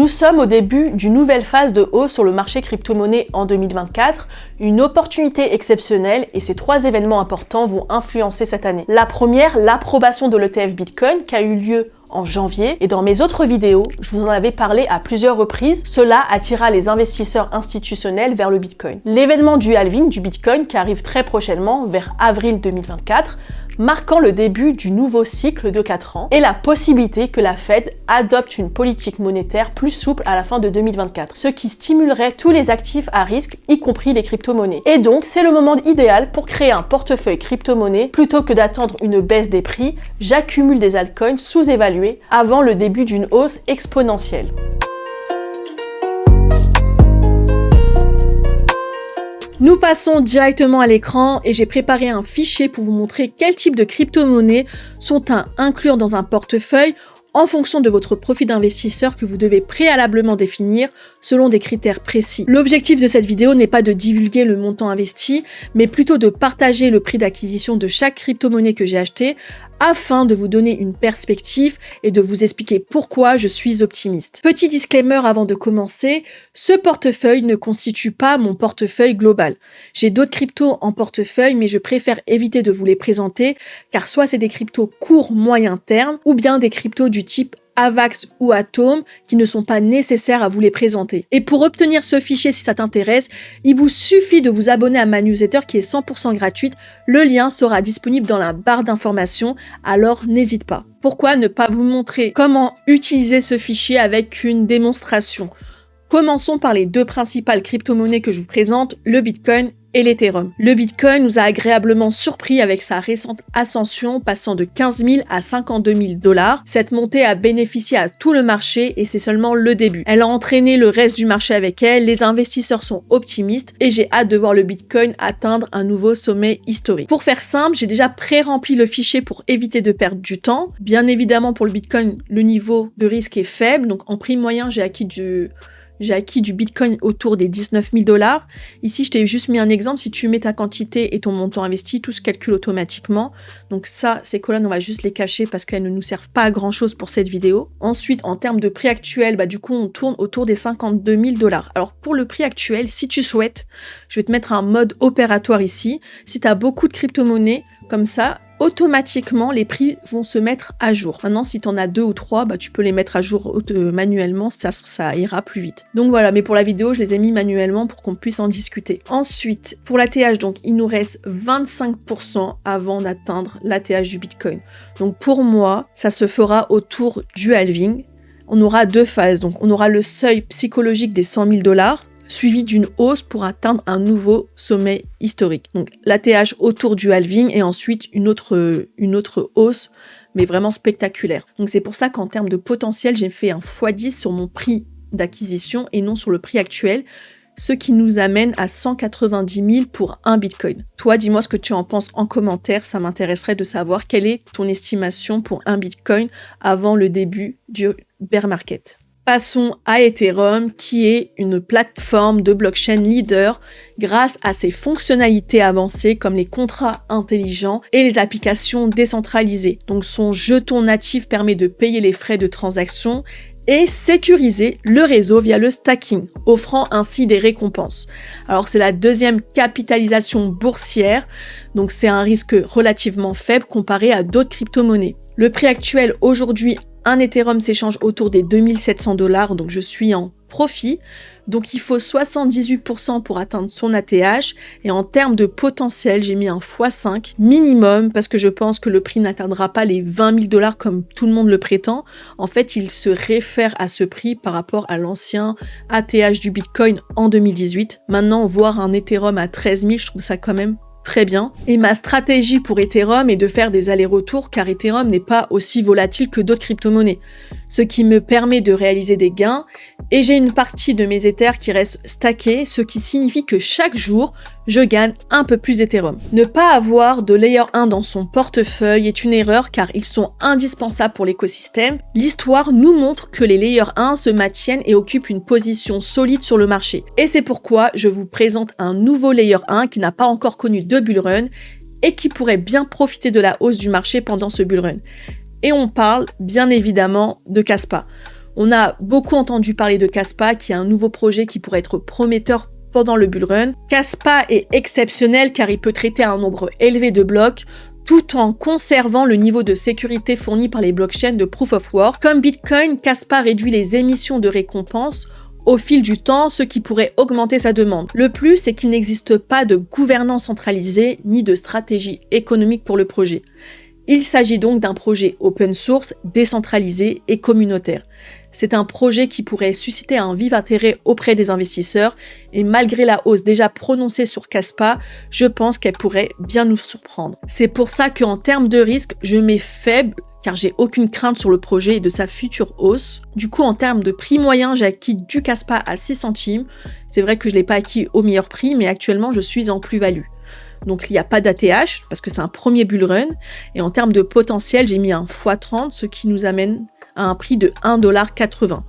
Nous sommes au début d'une nouvelle phase de hausse sur le marché crypto-monnaie en 2024, une opportunité exceptionnelle et ces 3 événements importants vont influencer cette année. La première, l'approbation de l'ETF Bitcoin qui a eu lieu en janvier et dans mes autres vidéos, je vous en avais parlé à plusieurs reprises, cela attira les investisseurs institutionnels vers le Bitcoin. L'événement du halving du Bitcoin qui arrive très prochainement vers avril 2024, marquant le début du nouveau cycle de 4 ans et la possibilité que la Fed adopte une politique monétaire plus souple à la fin de 2024, ce qui stimulerait tous les actifs à risque, y compris les crypto-monnaies. Et donc, c'est le moment idéal pour créer un portefeuille crypto-monnaie. Plutôt que d'attendre une baisse des prix, j'accumule des altcoins sous-évalués avant le début d'une hausse exponentielle. Nous passons directement à l'écran et j'ai préparé un fichier pour vous montrer quel type de crypto-monnaies sont à inclure dans un portefeuille en fonction de votre profil d'investisseur que vous devez préalablement définir selon des critères précis. L'objectif de cette vidéo n'est pas de divulguer le montant investi, mais plutôt de partager le prix d'acquisition de chaque crypto-monnaie que j'ai acheté afin de vous donner une perspective et de vous expliquer pourquoi je suis optimiste. Petit disclaimer avant de commencer, ce portefeuille ne constitue pas mon portefeuille global. J'ai d'autres cryptos en portefeuille, mais je préfère éviter de vous les présenter car soit c'est des cryptos court moyen terme ou bien des cryptos du type Avax ou Atom qui ne sont pas nécessaires à vous les présenter. Et pour obtenir ce fichier si ça t'intéresse, il vous suffit de vous abonner à ma newsletter qui est 100% gratuite. Le lien sera disponible dans la barre d'informations, alors n'hésite pas. Pourquoi ne pas vous montrer comment utiliser ce fichier avec une démonstration ? Commençons par les 2 principales crypto-monnaies que je vous présente, le Bitcoin et l'Ethereum. Le Bitcoin nous a agréablement surpris avec sa récente ascension passant de 15 000 à 52 000 $. Cette montée a bénéficié à tout le marché et c'est seulement le début. Elle a entraîné le reste du marché avec elle, les investisseurs sont optimistes et j'ai hâte de voir le Bitcoin atteindre un nouveau sommet historique. Pour faire simple, j'ai déjà pré-rempli le fichier pour éviter de perdre du temps. Bien évidemment pour le Bitcoin, le niveau de risque est faible, donc en prix moyen j'ai acquis du Bitcoin autour des 19 000 $. Ici, je t'ai juste mis un exemple. Si tu mets ta quantité et ton montant investi, tout se calcule automatiquement. Donc ça, ces colonnes, on va juste les cacher parce qu'elles ne nous servent pas à grand chose pour cette vidéo. Ensuite, en termes de prix actuel, du coup, on tourne autour des 52 000 $. Alors, pour le prix actuel, si tu souhaites, je vais te mettre un mode opératoire ici. Si tu as beaucoup de crypto-monnaies, comme ça, automatiquement, les prix vont se mettre à jour. Maintenant, si tu en as 2 ou 3, tu peux les mettre à jour manuellement, ça ira plus vite. Donc voilà, mais pour la vidéo, je les ai mis manuellement pour qu'on puisse en discuter. Ensuite, pour l'ATH, donc il nous reste 25% avant d'atteindre l'ATH du Bitcoin. Donc pour moi, ça se fera autour du halving. On aura 2 phases. Donc on aura le seuil psychologique des 100 000 $, suivi d'une hausse pour atteindre un nouveau sommet historique. Donc l'ATH autour du halving et ensuite une autre hausse, mais vraiment spectaculaire. Donc c'est pour ça qu'en termes de potentiel, j'ai fait un x10 sur mon prix d'acquisition et non sur le prix actuel, ce qui nous amène à 190 000 pour un Bitcoin. Toi, dis-moi ce que tu en penses en commentaire, ça m'intéresserait de savoir quelle est ton estimation pour un Bitcoin avant le début du bear market. Passons à Ethereum, qui est une plateforme de blockchain leader grâce à ses fonctionnalités avancées comme les contrats intelligents et les applications décentralisées. Donc son jeton natif permet de payer les frais de transaction et sécuriser le réseau via le stacking, offrant ainsi des récompenses. Alors c'est la 2e capitalisation boursière, donc c'est un risque relativement faible comparé à d'autres crypto-monnaies. Le prix actuel aujourd'hui, un Ethereum s'échange autour des 2 700 $, donc je suis en profit. Donc il faut 78% pour atteindre son ATH. Et en termes de potentiel, j'ai mis un x5 minimum parce que je pense que le prix n'atteindra pas les 20 000 $ comme tout le monde le prétend. En fait, il se réfère à ce prix par rapport à l'ancien ATH du Bitcoin en 2018. Maintenant, voir un Ethereum à 13 000, je trouve ça quand même très bien. Et ma stratégie pour Ethereum est de faire des allers-retours car Ethereum n'est pas aussi volatile que d'autres crypto-monnaies, ce qui me permet de réaliser des gains et j'ai une partie de mes Ethers qui reste stackée, ce qui signifie que chaque jour, je gagne un peu plus d'Ethereum. Ne pas avoir de Layer 1 dans son portefeuille est une erreur car ils sont indispensables pour l'écosystème. L'histoire nous montre que les Layer 1 se maintiennent et occupent une position solide sur le marché. Et c'est pourquoi je vous présente un nouveau Layer 1 qui n'a pas encore connu de bull run et qui pourrait bien profiter de la hausse du marché pendant ce bull run. Et on parle bien évidemment de Kaspa. On a beaucoup entendu parler de Kaspa, qui est un nouveau projet qui pourrait être prometteur pendant le bull run. Kaspa est exceptionnel car il peut traiter un nombre élevé de blocs tout en conservant le niveau de sécurité fourni par les blockchains de Proof of Work. Comme Bitcoin, Kaspa réduit les émissions de récompenses au fil du temps, ce qui pourrait augmenter sa demande. Le plus, c'est qu'il n'existe pas de gouvernance centralisée ni de stratégie économique pour le projet. Il s'agit donc d'un projet open source, décentralisé et communautaire. C'est un projet qui pourrait susciter un vif intérêt auprès des investisseurs et malgré la hausse déjà prononcée sur Kaspa, je pense qu'elle pourrait bien nous surprendre. C'est pour ça qu'en termes de risque, je mets faible car j'ai aucune crainte sur le projet et de sa future hausse. Du coup, en termes de prix moyen, j'ai acquis du Kaspa à 6 centimes. C'est vrai que je ne l'ai pas acquis au meilleur prix, mais actuellement, je suis en plus-value. Donc, il n'y a pas d'ATH parce que c'est un premier bull run. Et en termes de potentiel, j'ai mis un x30, ce qui nous amène à un prix de 1,80$.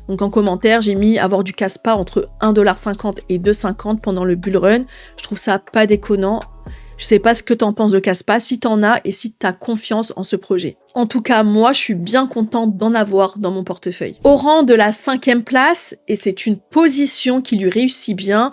Donc en commentaire, j'ai mis avoir du Kaspa entre 1,50$ et 2,50$ pendant le bull run. Je trouve ça pas déconnant. Je sais pas ce que t'en penses de Kaspa, si t'en as et si t'as confiance en ce projet. En tout cas, moi, je suis bien contente d'en avoir dans mon portefeuille. Au rang de la 5e place, et c'est une position qui lui réussit bien,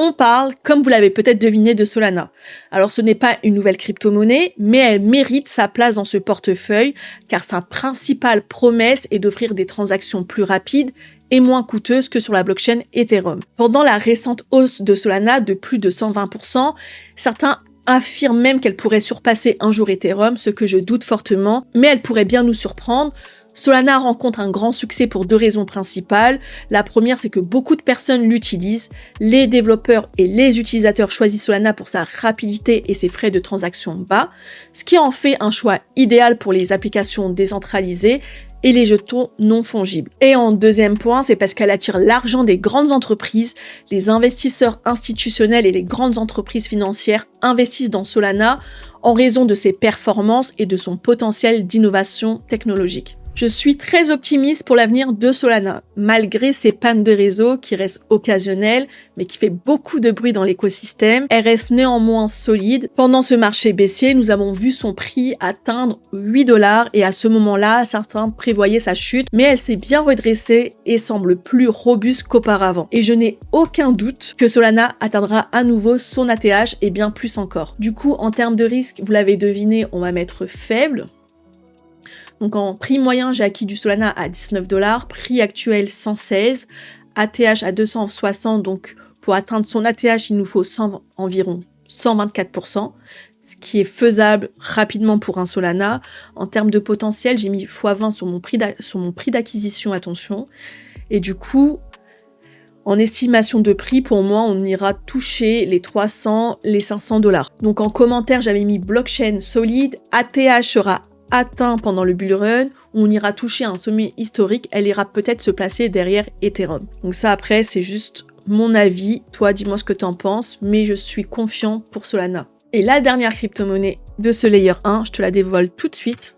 on parle, comme vous l'avez peut-être deviné, de Solana. Alors ce n'est pas une nouvelle crypto-monnaie, mais elle mérite sa place dans ce portefeuille, car sa principale promesse est d'offrir des transactions plus rapides et moins coûteuses que sur la blockchain Ethereum. Pendant la récente hausse de Solana de plus de 120%, certains affirment même qu'elle pourrait surpasser un jour Ethereum, ce que je doute fortement, mais elle pourrait bien nous surprendre. Solana rencontre un grand succès pour 2 raisons principales. La première, c'est que beaucoup de personnes l'utilisent. Les développeurs et les utilisateurs choisissent Solana pour sa rapidité et ses frais de transaction bas, ce qui en fait un choix idéal pour les applications décentralisées et les jetons non fongibles. Et en deuxième point, c'est parce qu'elle attire l'argent des grandes entreprises. Les investisseurs institutionnels et les grandes entreprises financières investissent dans Solana en raison de ses performances et de son potentiel d'innovation technologique. Je suis très optimiste pour l'avenir de Solana, malgré ses pannes de réseau qui restent occasionnelles, mais qui fait beaucoup de bruit dans l'écosystème. Elle reste néanmoins solide. Pendant ce marché baissier, nous avons vu son prix atteindre 8$ et à ce moment-là, certains prévoyaient sa chute, mais elle s'est bien redressée et semble plus robuste qu'auparavant. Et je n'ai aucun doute que Solana atteindra à nouveau son ATH et bien plus encore. Du coup, en termes de risque, vous l'avez deviné, on va mettre faible. Donc en prix moyen, j'ai acquis du Solana à 19$, prix actuel 116, ATH à 260, donc pour atteindre son ATH, il nous faut environ 124%, ce qui est faisable rapidement pour un Solana. En termes de potentiel, j'ai mis x20 sur mon prix d'acquisition, attention, et du coup, en estimation de prix, pour moi, on ira toucher les 300, les 500$. Donc en commentaire, j'avais mis blockchain solide, ATH sera atteint pendant le bull run, où on ira toucher un sommet historique, elle ira peut-être se placer derrière Ethereum. Donc ça après, c'est juste mon avis. Toi, dis-moi ce que t'en penses, mais je suis confiant pour Solana. Et la dernière crypto-monnaie de ce layer 1, je te la dévoile tout de suite.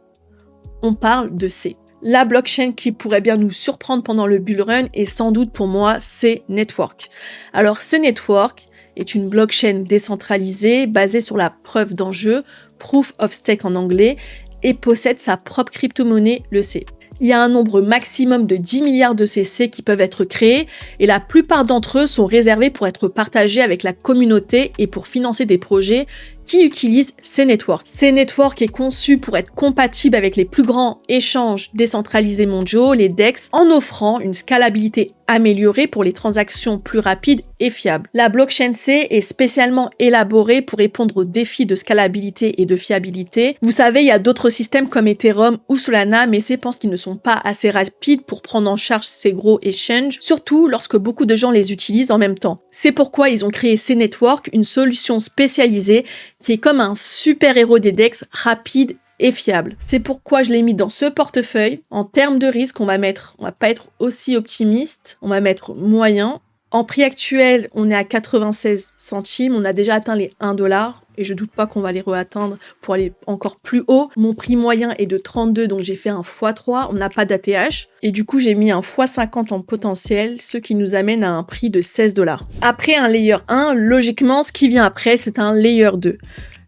On parle de C. La blockchain qui pourrait bien nous surprendre pendant le bull run, et sans doute pour moi, c'est Network. Alors, C Network est une blockchain décentralisée basée sur la preuve d'enjeu, Proof of Stake en anglais, et possède sa propre crypto-monnaie, le C. Il y a un nombre maximum de 10 milliards de CC qui peuvent être créés et la plupart d'entre eux sont réservés pour être partagés avec la communauté et pour financer des projets qui utilisent ces networks. Ces networks est conçu pour être compatible avec les plus grands échanges décentralisés mondiaux, les DEX, en offrant une scalabilité améliorée pour les transactions plus rapides et fiables. La blockchain C est spécialement élaborée pour répondre aux défis de scalabilité et de fiabilité. Vous savez, il y a d'autres systèmes comme Ethereum ou Solana, mais c'est parce qu'ils ne sont pas assez rapides pour prendre en charge ces gros échanges, surtout lorsque beaucoup de gens les utilisent en même temps. C'est pourquoi ils ont créé C-Network, une solution spécialisée qui est comme un super-héros des DEX, rapide et fiable. C'est pourquoi je l'ai mis dans ce portefeuille. En termes de risque, on va pas être aussi optimiste, on va mettre moyen. En prix actuel, on est à 96 centimes, on a déjà atteint les 1$, et je doute pas qu'on va les re-atteindre pour aller encore plus haut. Mon prix moyen est de 32, donc j'ai fait un x3, on n'a pas d'ATH, et du coup j'ai mis un x50 en potentiel, ce qui nous amène à un prix de 16$. Après un layer 1, logiquement, ce qui vient après, c'est un layer 2.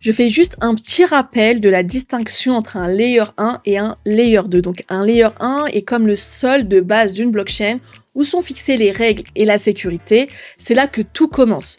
Je fais juste un petit rappel de la distinction entre un layer 1 et un layer 2. Donc un layer 1 est comme le sol de base d'une blockchain où sont fixées les règles et la sécurité. C'est là que tout commence.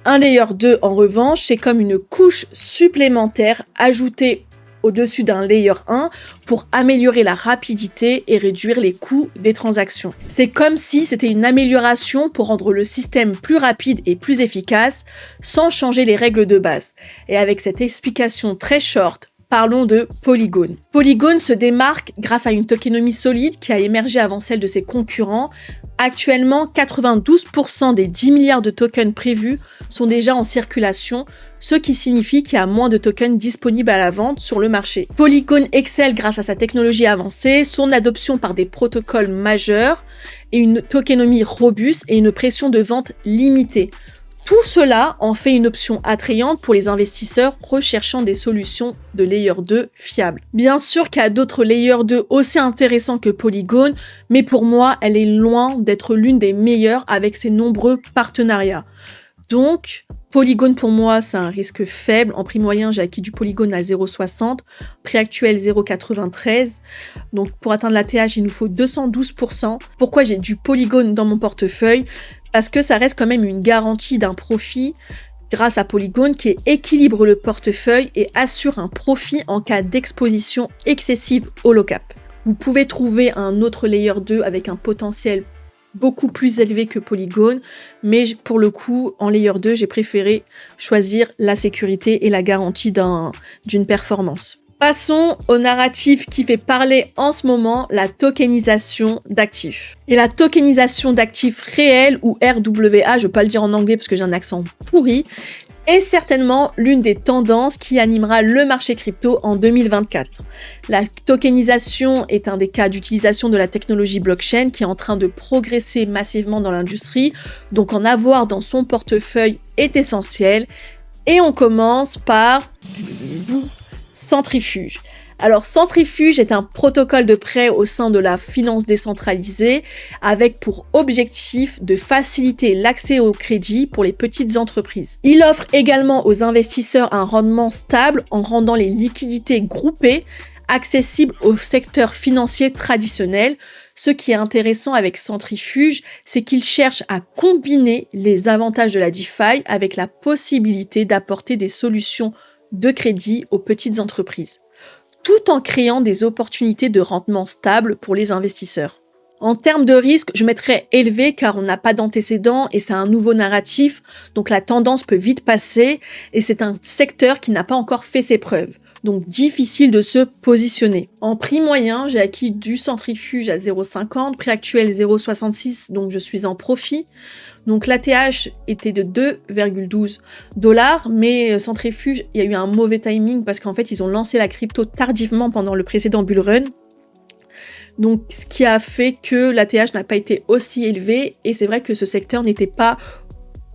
Un layer 2, en revanche, c'est comme une couche supplémentaire ajoutée au-dessus d'un layer 1 pour améliorer la rapidité et réduire les coûts des transactions. C'est comme si c'était une amélioration pour rendre le système plus rapide et plus efficace sans changer les règles de base. Et avec cette explication très short, parlons de Polygon. Polygon se démarque grâce à une tokenomie solide qui a émergé avant celle de ses concurrents. Actuellement, 92% des 10 milliards de tokens prévus sont déjà en circulation, ce qui signifie qu'il y a moins de tokens disponibles à la vente sur le marché. Polygon excelle grâce à sa technologie avancée, son adoption par des protocoles majeurs et une tokenomie robuste et une pression de vente limitée. Tout cela en fait une option attrayante pour les investisseurs recherchant des solutions de layer 2 fiables. Bien sûr qu'il y a d'autres layers 2 aussi intéressants que Polygon, mais pour moi, elle est loin d'être l'une des meilleures avec ses nombreux partenariats. Donc, Polygon pour moi, c'est un risque faible. En prix moyen, j'ai acquis du Polygon à 0,60, prix actuel 0,93. Donc, pour atteindre la TH, il nous faut 212%. Pourquoi j'ai du Polygon dans mon portefeuille ? Parce que ça reste quand même une garantie d'un profit grâce à Polygon qui équilibre le portefeuille et assure un profit en cas d'exposition excessive au low-cap. Vous pouvez trouver un autre layer 2 avec un potentiel beaucoup plus élevé que Polygon, mais pour le coup, en layer 2, j'ai préféré choisir la sécurité et la garantie d'une performance. Passons au narratif qui fait parler en ce moment, la tokenisation d'actifs. Et la tokenisation d'actifs réels, ou RWA, je ne vais pas le dire en anglais parce que j'ai un accent pourri, est certainement l'une des tendances qui animera le marché crypto en 2024. La tokenisation est un des cas d'utilisation de la technologie blockchain qui est en train de progresser massivement dans l'industrie, donc en avoir dans son portefeuille est essentiel. Et on commence par Centrifuge. Alors, Centrifuge est un protocole de prêt au sein de la finance décentralisée avec pour objectif de faciliter l'accès au crédit pour les petites entreprises. Il offre également aux investisseurs un rendement stable en rendant les liquidités groupées accessibles au secteur financier traditionnel. Ce qui est intéressant avec Centrifuge, c'est qu'il cherche à combiner les avantages de la DeFi avec la possibilité d'apporter des solutions de crédit aux petites entreprises, tout en créant des opportunités de rendement stable pour les investisseurs. En termes de risque, je mettrais élevé car on n'a pas d'antécédent et c'est un nouveau narratif, donc la tendance peut vite passer et c'est un secteur qui n'a pas encore fait ses preuves, donc difficile de se positionner. En prix moyen, j'ai acquis du Centrifuge à 0,50, prix actuel 0,66, donc je suis en profit. Donc l'ATH était de 2,12 $, mais Centrifuge, il y a eu un mauvais timing parce qu'en fait, ils ont lancé la crypto tardivement pendant le précédent bull run. Donc ce qui a fait que l'ATH n'a pas été aussi élevé et c'est vrai que ce secteur n'était pas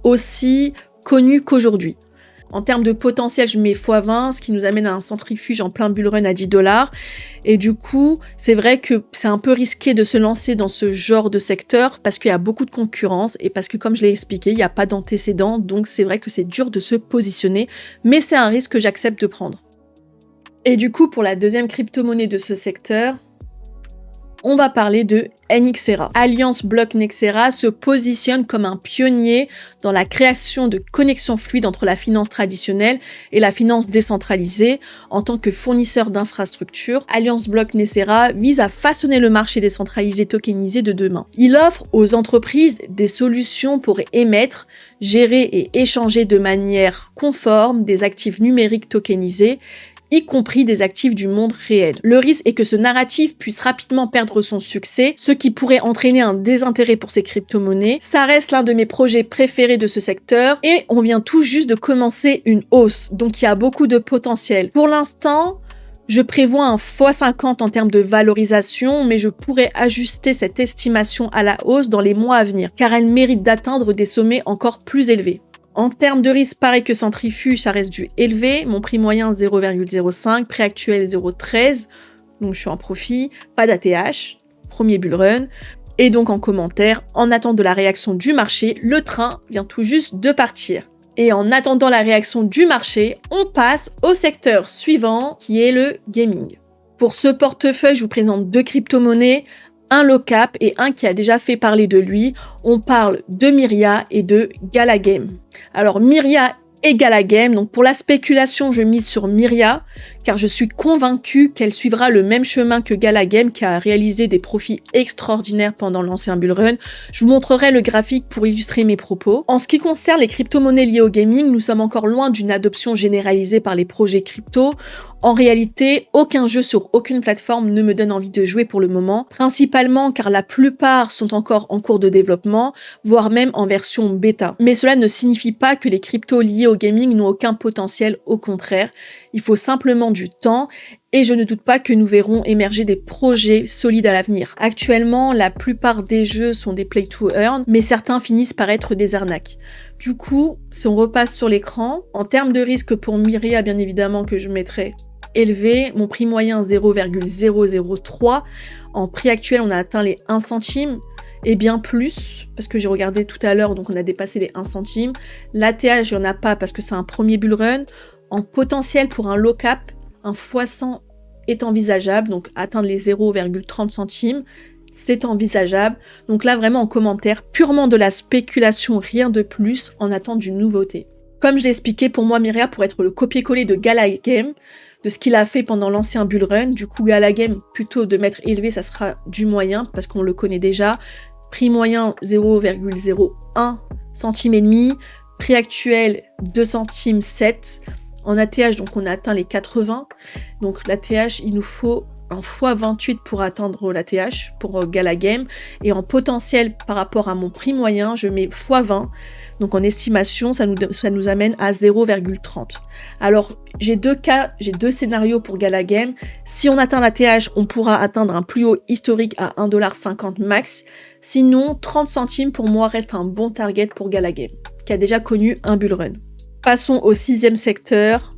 aussi connu qu'aujourd'hui. En termes de potentiel, je mets x20, ce qui nous amène à un Centrifuge en plein bull run à 10 $. Et du coup, c'est vrai que c'est un peu risqué de se lancer dans ce genre de secteur parce qu'il y a beaucoup de concurrence et parce que, comme je l'ai expliqué, il n'y a pas d'antécédent. Donc, c'est vrai que c'est dur de se positionner, mais c'est un risque que j'accepte de prendre. Et du coup, pour la deuxième crypto-monnaie de ce secteur, on va parler de Nxera. Alliance Block Nxera se positionne comme un pionnier dans la création de connexions fluides entre la finance traditionnelle et la finance décentralisée. En tant que fournisseur d'infrastructures, Alliance Block Nxera vise à façonner le marché décentralisé tokenisé de demain. Il offre aux entreprises des solutions pour émettre, gérer et échanger de manière conforme des actifs numériques tokenisés, y compris des actifs du monde réel. Le risque est que ce narratif puisse rapidement perdre son succès, ce qui pourrait entraîner un désintérêt pour ces crypto-monnaies. Ça reste l'un de mes projets préférés de ce secteur et on vient tout juste de commencer une hausse, donc il y a beaucoup de potentiel. Pour l'instant, je prévois un x50 en termes de valorisation, mais je pourrais ajuster cette estimation à la hausse dans les mois à venir, car elle mérite d'atteindre des sommets encore plus élevés. En termes de risque, pareil que Centrifuge, ça reste du élevé. Mon prix moyen 0,05, prix actuel 0,13. Donc je suis en profit, pas d'ATH, premier bull run. Et donc en commentaire, en attente de la réaction du marché, le train vient tout juste de partir. Et en attendant la réaction du marché, on passe au secteur suivant qui est le gaming. Pour ce portefeuille, je vous présente 2 crypto-monnaies, un low cap et un qui a déjà fait parler de lui. On parle de Myria et de Gala Game. Alors Myria et Gala Game, donc pour la spéculation, je mise sur Myria car je suis convaincue qu'elle suivra le même chemin que Gala Game qui a réalisé des profits extraordinaires pendant l'ancien bull run. Je vous montrerai le graphique pour illustrer mes propos. En ce qui concerne les crypto-monnaies liées au gaming, nous sommes encore loin d'une adoption généralisée par les projets crypto. En réalité, aucun jeu sur aucune plateforme ne me donne envie de jouer pour le moment, principalement car la plupart sont encore en cours de développement, voire même en version bêta. Mais cela ne signifie pas que les cryptos liés au gaming n'ont aucun potentiel, au contraire. Il faut simplement du temps et je ne doute pas que nous verrons émerger des projets solides à l'avenir. Actuellement, la plupart des jeux sont des play to earn, mais certains finissent par être des arnaques. Du coup, si on repasse sur l'écran, en termes de risque pour Myria, bien évidemment que je mettrai élevé, mon prix moyen 0,003. En prix actuel, on a atteint les 1 centime et bien plus, parce que j'ai regardé tout à l'heure, donc on a dépassé les 1 centime. L'ATH, il n'y en a pas parce que c'est un premier bull run. En potentiel pour un low cap, un x100 est envisageable, donc atteindre les 0,30 centimes, c'est envisageable. Donc là, vraiment en commentaire, purement de la spéculation, rien de plus, en attente d'une nouveauté. Comme je l'ai expliqué, pour moi, Myria pourrait être le copier-coller de Gala Game, de ce qu'il a fait pendant l'ancien bull run. Du coup, Gala Game, plutôt de mettre élevé, ça sera du moyen, parce qu'on le connaît déjà. Prix moyen 0,01 centime et demi. Prix actuel 2 centimes 7. En ATH, donc on a atteint les 80. Donc l'ATH, il nous faut un x28 pour atteindre l'ATH pour Gala Game. Et en potentiel, par rapport à mon prix moyen, je mets x20. Donc en estimation, ça nous amène à 0,30. Alors, j'ai 2 cas, j'ai 2 scénarios pour Gala Game. Si on atteint la TH, on pourra atteindre un plus haut historique à 1,50$ max. Sinon, 30 centimes pour moi reste un bon target pour Gala Game, qui a déjà connu un bull run. Passons au 6e secteur,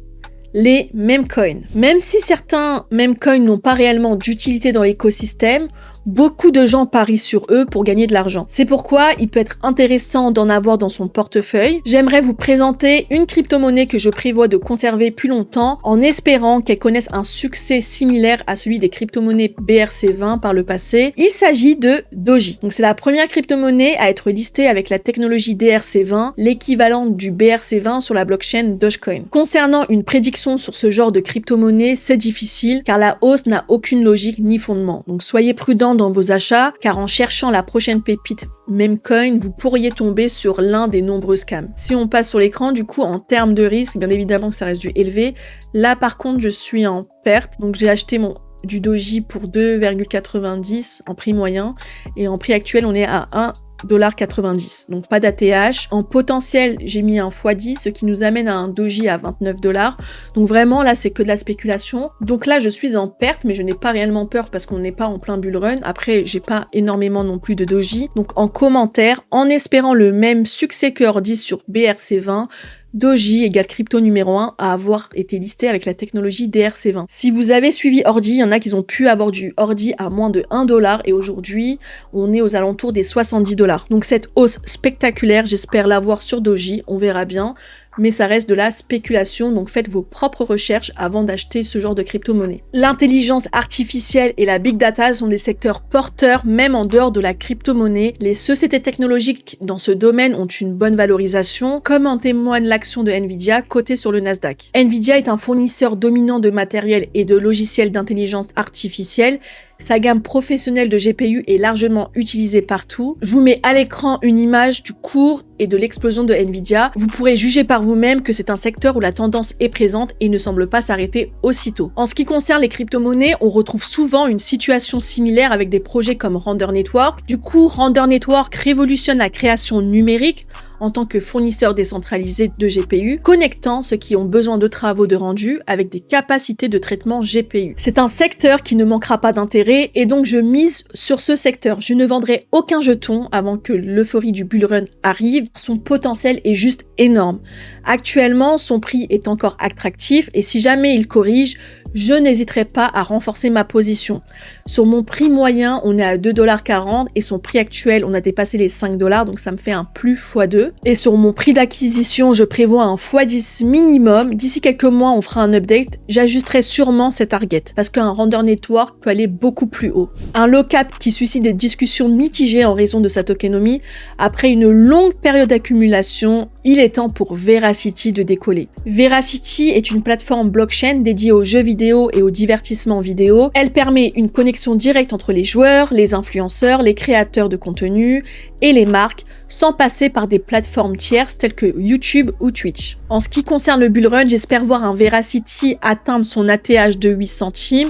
les meme coins. Même si certains meme coins n'ont pas réellement d'utilité dans l'écosystème, beaucoup de gens parient sur eux pour gagner de l'argent. C'est pourquoi il peut être intéressant d'en avoir dans son portefeuille. J'aimerais vous présenter une crypto-monnaie que je prévois de conserver plus longtemps en espérant qu'elle connaisse un succès similaire à celui des crypto-monnaies BRC20 par le passé. Il s'agit de Doji. Donc c'est la première crypto-monnaie à être listée avec la technologie DRC20, l'équivalent du BRC20 sur la blockchain Dogecoin. Concernant une prédiction sur ce genre de crypto-monnaie, c'est difficile car la hausse n'a aucune logique ni fondement. Donc soyez prudents dans vos achats, car en cherchant la prochaine pépite memecoin, vous pourriez tomber sur l'un des nombreux scams. Si on passe sur l'écran, du coup, en termes de risque, bien évidemment que ça reste du élevé. Là, par contre, je suis en perte, donc j'ai acheté du Doji pour 2,90 en prix moyen, et en prix actuel, on est à 1,90$. Donc pas d'ATH. En potentiel, j'ai mis un x10, ce qui nous amène à un Doji à 29$. Donc vraiment, là, c'est que de la spéculation. Donc là, je suis en perte, mais je n'ai pas réellement peur parce qu'on n'est pas en plein bull run. Après, j'ai pas énormément non plus de Doji. Donc en commentaire, en espérant le même succès que Ordi sur BRC20, Doji égale crypto numéro 1 à avoir été listé avec la technologie DRC20. Si vous avez suivi Ordi, il y en a qui ont pu avoir du Ordi à moins de 1$ et aujourd'hui, on est aux alentours des 70$. Donc cette hausse spectaculaire, j'espère l'avoir sur Doji, on verra bien. Mais ça reste de la spéculation, donc faites vos propres recherches avant d'acheter ce genre de crypto-monnaie. L'intelligence artificielle et la big data sont des secteurs porteurs, même en dehors de la crypto-monnaie. Les sociétés technologiques dans ce domaine ont une bonne valorisation, comme en témoigne l'action de Nvidia cotée sur le Nasdaq. Nvidia est un fournisseur dominant de matériel et de logiciels d'intelligence artificielle. Sa gamme professionnelle de GPU est largement utilisée partout. Je vous mets à l'écran une image du cours et de l'explosion de Nvidia. Vous pourrez juger par vous-même que c'est un secteur où la tendance est présente et ne semble pas s'arrêter aussitôt. En ce qui concerne les crypto-monnaies, on retrouve souvent une situation similaire avec des projets comme Render Network. Du coup, Render Network révolutionne la création numérique en tant que fournisseur décentralisé de GPU, connectant ceux qui ont besoin de travaux de rendu avec des capacités de traitement GPU. C'est un secteur qui ne manquera pas d'intérêt et donc je mise sur ce secteur. Je ne vendrai aucun jeton avant que l'euphorie du bull run arrive. Son potentiel est juste énorme. Actuellement, son prix est encore attractif et si jamais il corrige, je n'hésiterai pas à renforcer ma position. Sur mon prix moyen, on est à 2,40$ et son prix actuel, on a dépassé les 5$, donc ça me fait un plus x2. Et sur mon prix d'acquisition, je prévois un x10 minimum. D'ici quelques mois, on fera un update. J'ajusterai sûrement cette target parce qu'un render network peut aller beaucoup plus haut. Un low cap qui suscite des discussions mitigées en raison de sa tokenomie. Après une longue période d'accumulation, il est temps pour Verasity de décoller. Verasity est une plateforme blockchain dédiée aux jeux vidéo et au divertissement vidéo. Elle permet une connexion directe entre les joueurs, les influenceurs, les créateurs de contenu et les marques, sans passer par des plateformes tierces telles que YouTube ou Twitch. En ce qui concerne le bull run, j'espère voir un Verasity atteindre son ATH de 8 centimes.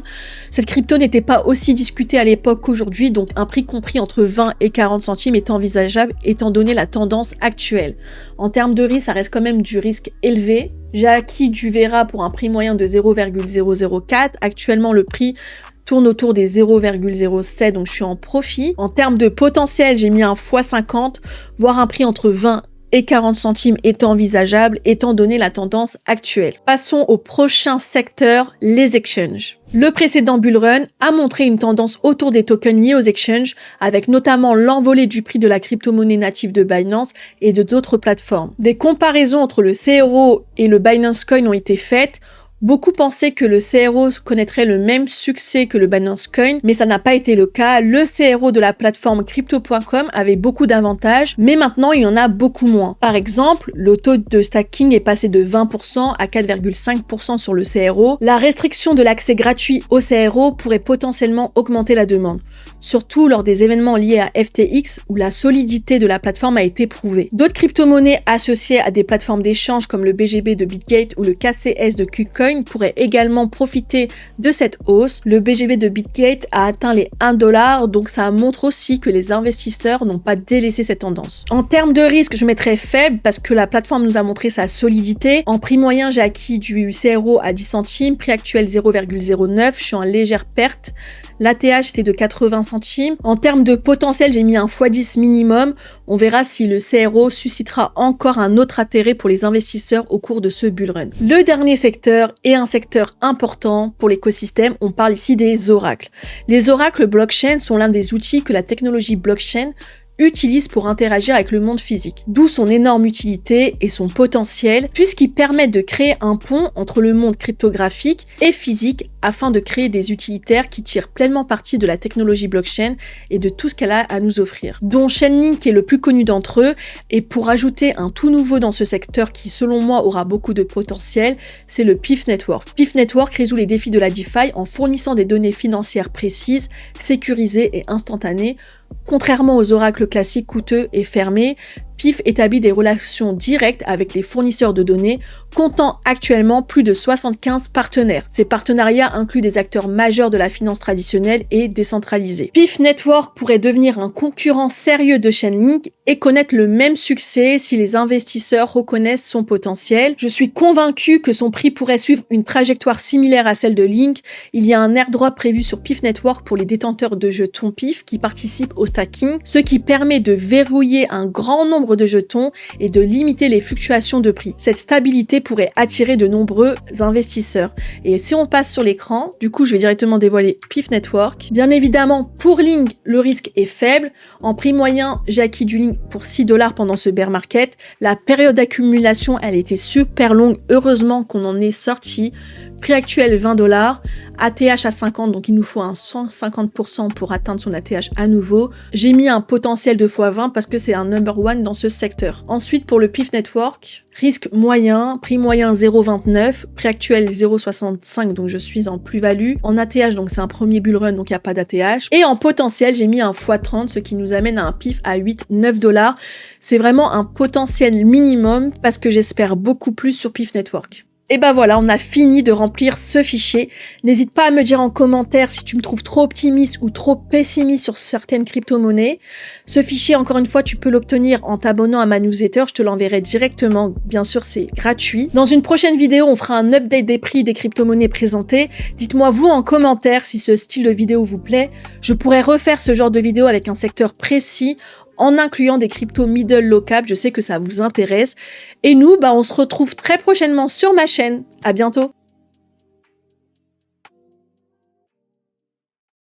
Cette crypto n'était pas aussi discutée à l'époque qu'aujourd'hui, donc un prix compris entre 20 et 40 centimes est envisageable étant donné la tendance actuelle. En termes de risque, ça reste quand même du risque élevé. J'ai acquis du Vera pour un prix moyen de 0,004. Actuellement, le prix tourne autour des 0,07, donc je suis en profit. En termes de potentiel, j'ai mis un x50, voire un prix entre 20 et 40 centimes est envisageable étant donné la tendance actuelle. Passons au prochain secteur, les exchanges. Le précédent bull run a montré une tendance autour des tokens liés aux exchanges, avec notamment l'envolée du prix de la crypto-monnaie native de Binance et de d'autres plateformes. Des comparaisons entre le CRO et le Binance Coin ont été faites. Beaucoup pensaient que le CRO connaîtrait le même succès que le Binance Coin, mais ça n'a pas été le cas. Le CRO de la plateforme crypto.com avait beaucoup d'avantages, mais maintenant il y en a beaucoup moins. Par exemple, le taux de stacking est passé de 20% à 4,5% sur le CRO. La restriction de l'accès gratuit au CRO pourrait potentiellement augmenter la demande, surtout lors des événements liés à FTX où la solidité de la plateforme a été prouvée. D'autres crypto-monnaies associées à des plateformes d'échange comme le BGB de Bitgate ou le KCS de KuCoin pourrait également profiter de cette hausse. Le BGB de Bitgate a atteint les 1$, donc ça montre aussi que les investisseurs n'ont pas délaissé cette tendance. En termes de risque, je mettrais faible parce que la plateforme nous a montré sa solidité. En prix moyen, j'ai acquis du CRO à 10 centimes, prix actuel 0,09, je suis en légère perte. L'ATH était de 80 centimes. En termes de potentiel, j'ai mis un x10 minimum. On verra si le CRO suscitera encore un autre intérêt pour les investisseurs au cours de ce bull run. Le dernier secteur est un secteur important pour l'écosystème. On parle ici des oracles. Les oracles blockchain sont l'un des outils que la technologie blockchain utilise pour interagir avec le monde physique. D'où son énorme utilité et son potentiel, puisqu'ils permettent de créer un pont entre le monde cryptographique et physique afin de créer des utilitaires qui tirent pleinement parti de la technologie blockchain et de tout ce qu'elle a à nous offrir. Dont Chainlink est le plus connu d'entre eux, et pour ajouter un tout nouveau dans ce secteur qui selon moi aura beaucoup de potentiel, c'est le PIF Network. PIF Network résout les défis de la DeFi en fournissant des données financières précises, sécurisées et instantanées. Contrairement aux oracles classiques coûteux et fermés, PIF établit des relations directes avec les fournisseurs de données, comptant actuellement plus de 75 partenaires. Ces partenariats incluent des acteurs majeurs de la finance traditionnelle et décentralisée. PIF Network pourrait devenir un concurrent sérieux de Chainlink et connaître le même succès si les investisseurs reconnaissent son potentiel. Je suis convaincue que son prix pourrait suivre une trajectoire similaire à celle de Link. Il y a un airdrop prévu sur PIF Network pour les détenteurs de jetons PIF qui participent au stacking, ce qui permet de verrouiller un grand nombre de jetons et de limiter les fluctuations de prix. Cette stabilité pourrait attirer de nombreux investisseurs. Et si on passe sur l'écran, du coup je vais directement dévoiler PIF Network. Bien évidemment, pour Link, le risque est faible. En prix moyen, j'ai acquis du Link pour 6$ pendant ce bear market. La période d'accumulation, elle était super longue. Heureusement qu'on en est sorti. Prix actuel 20$, ATH à 50, donc il nous faut un 150% pour atteindre son ATH à nouveau. J'ai mis un potentiel de x20 parce que c'est un number one dans ce secteur. Ensuite, pour le PIF Network, risque moyen, prix moyen 0,29, prix actuel 0,65, donc je suis en plus-value. En ATH, donc c'est un premier bull run, donc il n'y a pas d'ATH. Et en potentiel, j'ai mis un x30, ce qui nous amène à un PIF à 8-9$. C'est vraiment un potentiel minimum parce que j'espère beaucoup plus sur PIF Network. Et ben voilà, on a fini de remplir ce fichier. N'hésite pas à me dire en commentaire si tu me trouves trop optimiste ou trop pessimiste sur certaines crypto-monnaies. Ce fichier, encore une fois, tu peux l'obtenir en t'abonnant à ma newsletter. Je te l'enverrai directement. Bien sûr, c'est gratuit. Dans une prochaine vidéo, on fera un update des prix des crypto-monnaies présentées. Dites-moi vous en commentaire si ce style de vidéo vous plaît. Je pourrais refaire ce genre de vidéo avec un secteur précis en incluant des cryptos middle low cap. Je sais que ça vous intéresse. Et nous, on se retrouve très prochainement sur ma chaîne. À bientôt.